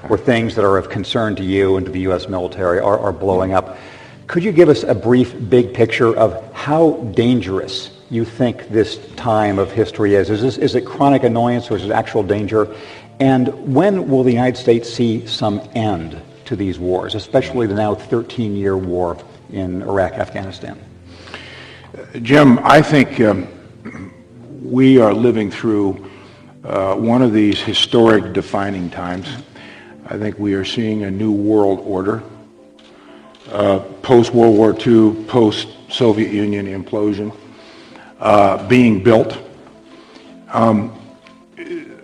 where things that are of concern to you and to the U.S. military are blowing up. Could you give us a brief big picture of how dangerous you think this time of history is? Is it chronic annoyance or is it actual danger? And when will the United States see some end to these wars, especially the now 13-year war in Iraq, Afghanistan? Jim, I think we are living through one of these historic defining times. I think we are seeing a new world order, post-World War II, post-Soviet Union implosion, being built.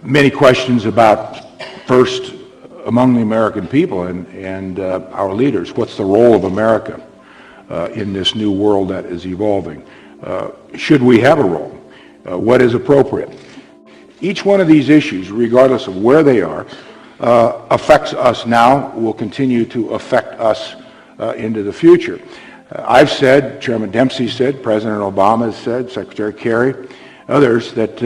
Many questions about, first, among the American people and our leaders, what's the role of America in this new world that is evolving? Should we have a role? What is appropriate? Each one of these issues, regardless of where they are, affects us now, will continue to affect us into the future. I've said, Chairman Dempsey said, President Obama has said, Secretary Kerry, others, that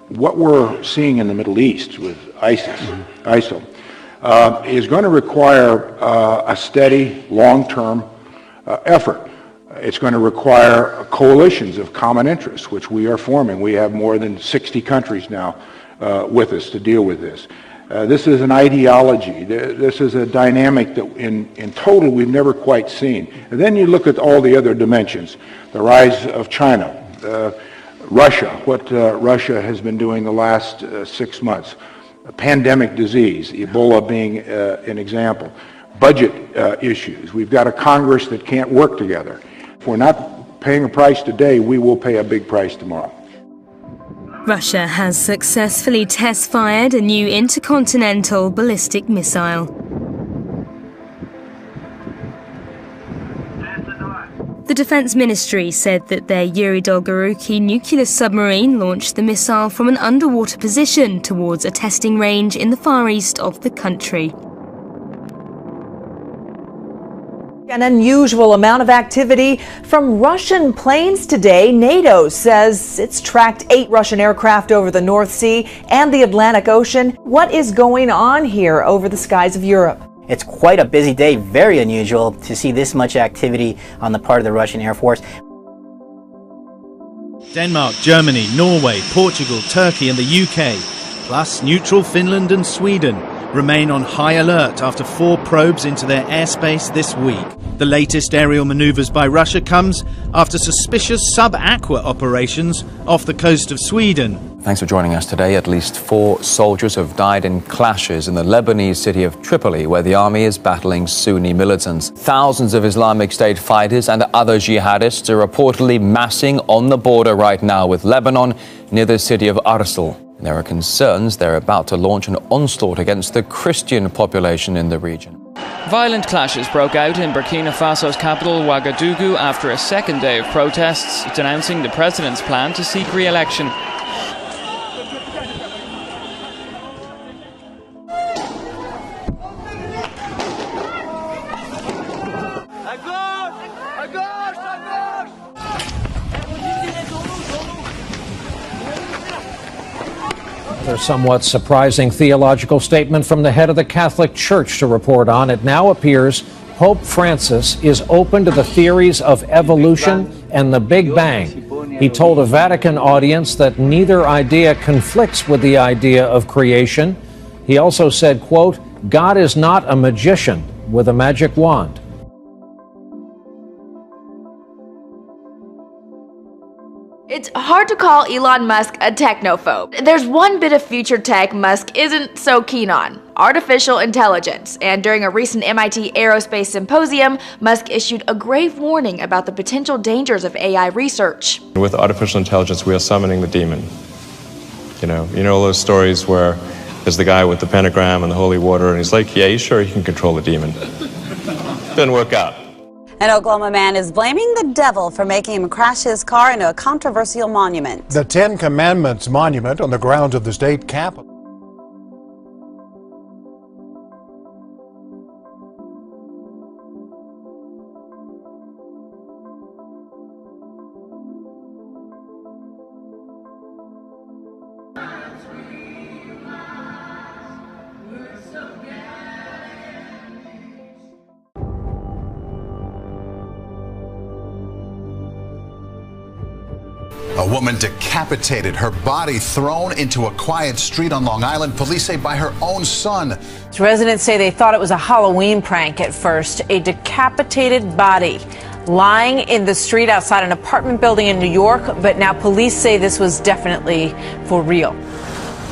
what we're seeing in the Middle East with ISIL, is going to require a steady, long-term effort. It's going to require coalitions of common interests, which we are forming. We have more than 60 countries now with us to deal with this. This is an ideology. This is a dynamic that in total we've never quite seen. And then you look at all the other dimensions, the rise of China, Russia, what Russia has been doing the last 6 months, a pandemic disease, Ebola being an example, budget issues. We've got a Congress that can't work together. If we're not paying a price today, we will pay a big price tomorrow. Russia has successfully test-fired a new intercontinental ballistic missile. The Defense Ministry said that their Yuri Dolgoruki nuclear submarine launched the missile from an underwater position towards a testing range in the far east of the country. An unusual amount of activity from Russian planes today. NATO says it's tracked 8 Russian aircraft over the North Sea and the Atlantic Ocean. What is going on here over the skies of Europe? It's quite a busy day, very unusual to see this much activity on the part of the Russian Air Force. Denmark, Germany, Norway, Portugal, Turkey and the UK, plus neutral Finland and Sweden, remain on high alert after 4 probes into their airspace this week. The latest aerial manoeuvres by Russia comes after suspicious sub-aqua operations off the coast of Sweden. Thanks for joining us today. At least 4 soldiers have died in clashes in the Lebanese city of Tripoli, where the army is battling Sunni militants. Thousands of Islamic State fighters and other jihadists are reportedly massing on the border right now with Lebanon near the city of Arsal. There are concerns they're about to launch an onslaught against the Christian population in the region. Violent clashes broke out in Burkina Faso's capital, Ouagadougou, after a second day of protests denouncing the president's plan to seek re-election. A somewhat surprising theological statement from the head of the Catholic Church to report on. It now appears Pope Francis is open to the theories of evolution and the Big Bang. He told a Vatican audience that neither idea conflicts with the idea of creation. He also said, quote, "God is not a magician with a magic wand." It's hard to call Elon Musk a technophobe. There's one bit of future tech Musk isn't so keen on: artificial intelligence. And during a recent MIT Aerospace Symposium, Musk issued a grave warning about the potential dangers of AI research. With artificial intelligence, we are summoning the demon. You know all those stories where there's the guy with the pentagram and the holy water, and he's like, yeah, he's sure he can control the demon. Didn't work out. An Oklahoma man is blaming the devil for making him crash his car into a controversial monument. The Ten Commandments monument on the grounds of the state capitol. A woman decapitated, her body thrown into a quiet street on Long Island, police say by her own son. Residents say they thought it was a Halloween prank at first. A decapitated body lying in the street outside an apartment building in New York, but now police say this was definitely for real.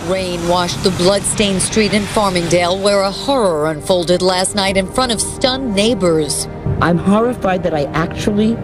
Rain washed the blood-stained street in Farmingdale, where a horror unfolded last night in front of stunned neighbors. I'm horrified that I actually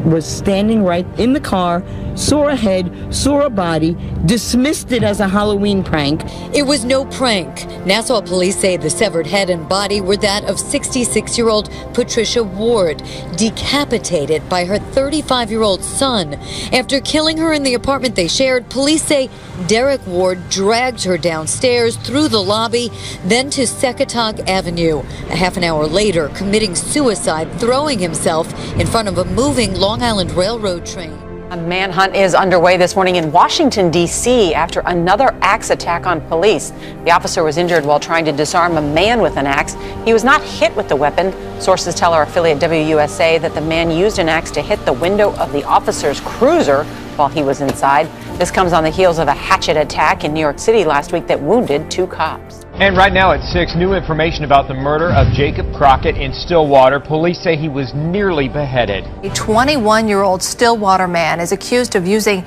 was standing right in the car, saw a head, saw a body, dismissed it as a Halloween prank. It was no prank. Nassau police say the severed head and body were that of 66-year-old Patricia Ward, decapitated by her 35-year-old son. After killing her in the apartment they shared, police say Derek Ward dragged her downstairs through the lobby, then to Secataug Avenue. A half an hour later, committing suicide, throwing himself in front of a moving Long Island Railroad train. A manhunt is underway this morning in Washington, D.C. after another axe attack on police. The officer was injured while trying to disarm a man with an axe. He was not hit with the weapon. Sources tell our affiliate WUSA that the man used an axe to hit the window of the officer's cruiser while he was inside. This comes on the heels of a hatchet attack in New York City last week that wounded 2 cops. And right now at 6, new information about the murder of Jacob Crockett in Stillwater. Police say he was nearly beheaded. A 21-year-old Stillwater man is accused of using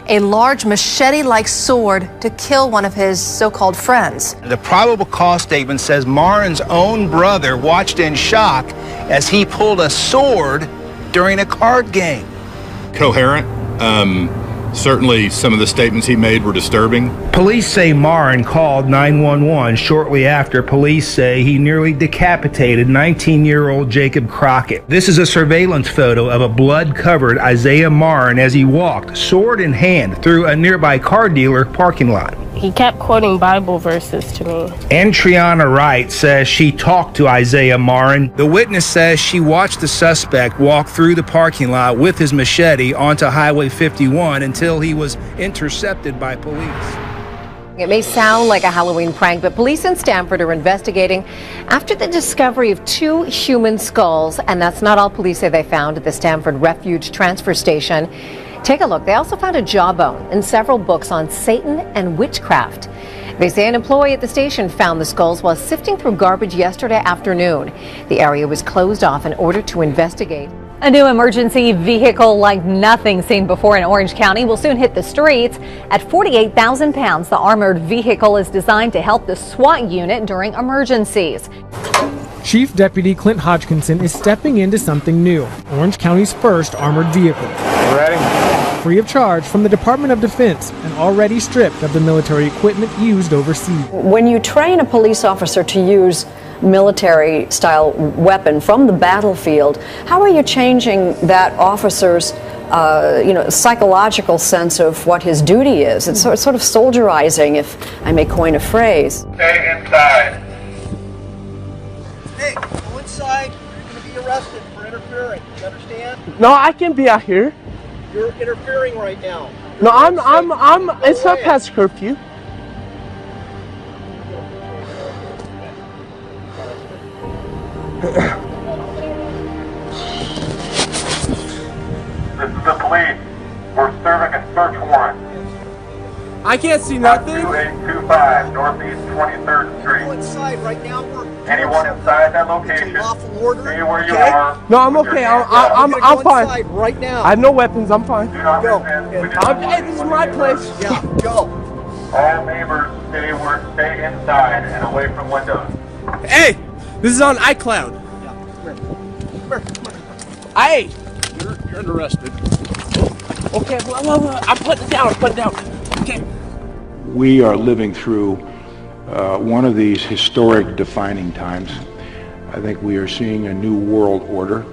a large machete-like sword to kill one of his so-called friends. The probable cause statement says Marin's own brother watched in shock as he pulled a sword during a card game. Coherent. Certainly some of the statements he made were disturbing. Police say Marin called 911 shortly after police say he nearly decapitated 19-year-old Jacob Crockett. This is a surveillance photo of a blood-covered Isaiah Marin as he walked, sword in hand, through a nearby car dealer parking lot. He kept quoting Bible verses to me. And Triana Wright says she talked to Isaiah Marin. The witness says she watched the suspect walk through the parking lot with his machete onto Highway 51 until he was intercepted by police. It may sound like a Halloween prank, but police in Stamford are investigating after the discovery of 2 human skulls. And that's not all police say they found at the Stamford Refuge Transfer Station. Take a look. They also found a jawbone and several books on Satan and witchcraft. They say an employee at the station found the skulls while sifting through garbage yesterday afternoon. The area was closed off in order to investigate. A new emergency vehicle like nothing seen before in Orange County will soon hit the streets. At 48,000 pounds, the armored vehicle is designed to help the SWAT unit during emergencies. Chief Deputy Clint Hodgkinson is stepping into something new, Orange County's first armored vehicle. Ready? Free of charge from the Department of Defense and already stripped of the military equipment used overseas. When you train a police officer to use military-style weapon from the battlefield, how are you changing that officer's psychological sense of what his duty is? It's sort of soldierizing, if I may coin a phrase. Stay inside. Hey, go inside. You're going to be arrested for interfering. You understand? No, I can be out here. You're interfering right now. No, I'm. It's not past curfew. This is the police. We're serving a search warrant. I can't see nothing. 2825 Northeast 23rd Street. Go inside right now. Anyone inside that location, stay where you are. No, I'm okay. I'm fine. Inside right now. I have no weapons. I'm fine. Go. Hey, this is my place. Yeah, go. All neighbors stay inside and away from windows. Hey, this is on iCloud. Come here. Hey, you're arrested. Okay, well, I'm putting it down. Okay. We are living through one of these historic defining times. I think we are seeing a new world order.